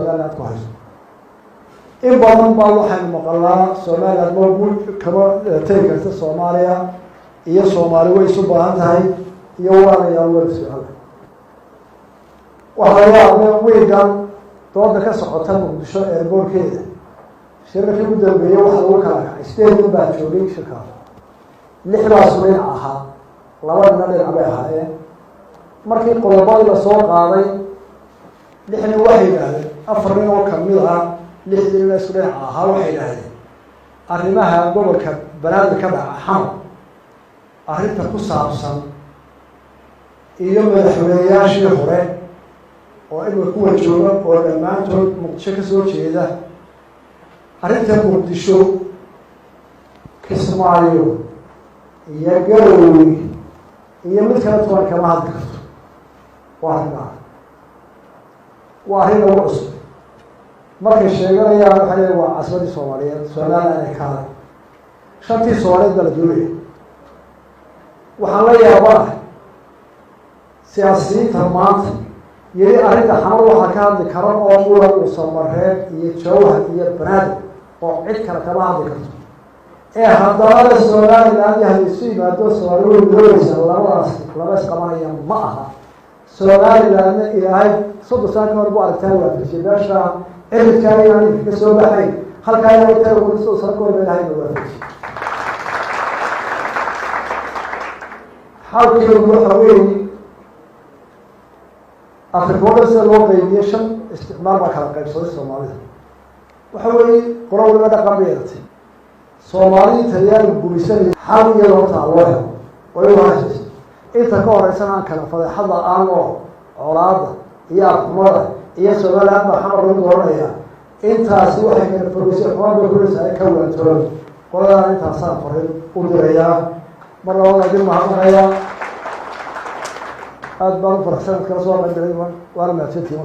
Somaliland ku hayso in badan baa waxaynu maqalnaa Somaliland moobul kama tegi karta Soomaaliya iyo Soomaali way isu baahan tahay iyo walaalayaal wada su'aal waxaa yaabaa weeygan dooda ka socota Muqdisho airportkeeda shirkii ugu dambeeyay waxa lagu kala kacay steed baa joogay shirkaas lixdaas weyn ahaa labadana dhinac bay ahaayeen markii qodobadii la soo qaaday lixna waxay yidhaahdeen afar nin oo kamid ah lixdii nin isku dhinac ahaa waxay yidhaahdeen arrimaha gobolka banaadir ka dhaca xamar arrinta ku saabsan iyo madaxweynayaashii hore oo imika kuwa jooga oo dhammaantood Muqdisho ka soo jeeda arrinta Muqdisho Kismaayo iyo Garowe iyo mid kale toban kama hadli karto waa arrin ugu cusub markay sheeganayaan waxay leeyihiin waa casbadii Soomaaliyeed Somaliland ay kaalay shantii Soomaaliyeed baa la doonaya waxaan la yaabaa siyaasiyiinta maanta yiri arrinta xamar waxaa ka hadli kara oo muran uu Soomareed iyo Jowhar iyo Banaadir oo cid kale kama hadli karto haddana Somaliland hadii yimaado Soomaaliyeed doonaysa labadaas laba isqabanaya ma aha Somaliland ilaahay صدق ساعات ما ربوا على التاوى في الشباشة عرف كان يعني في كسوة حي هل كان يتاوى ونسوا صدقوا من هاي الوافش حاول يقولوا حوالي أفريقيا الوضع يشم استعمار ما كان قيد صدق الصومالي وحوالي قرار لمدى قبيلتي صومالي تيار البوليسان حاول يضغط على الله ويواجه إنت كون رئيسان كان فضيحة الله عراضة يا حمرة يا Somaliland محمد رضي الله عنه أنت سوى حكي الفروسي أخوان بالفروس أي كون ترون قلنا أنت صافر ودريا مرة والله جل محمد يا أدبر فرحان كرسوا من دريمان وأنا ما تشتي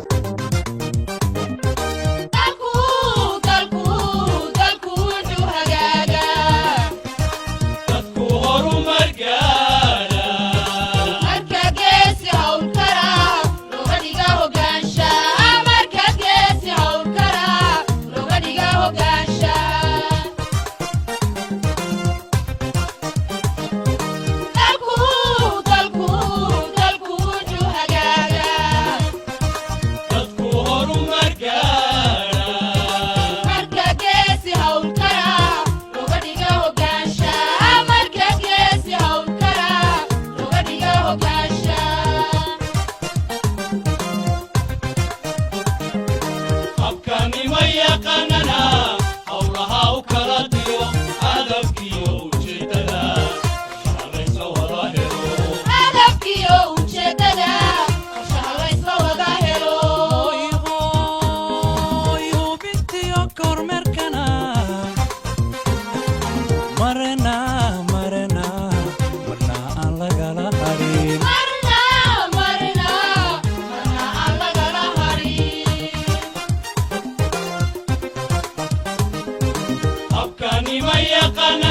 ما يقن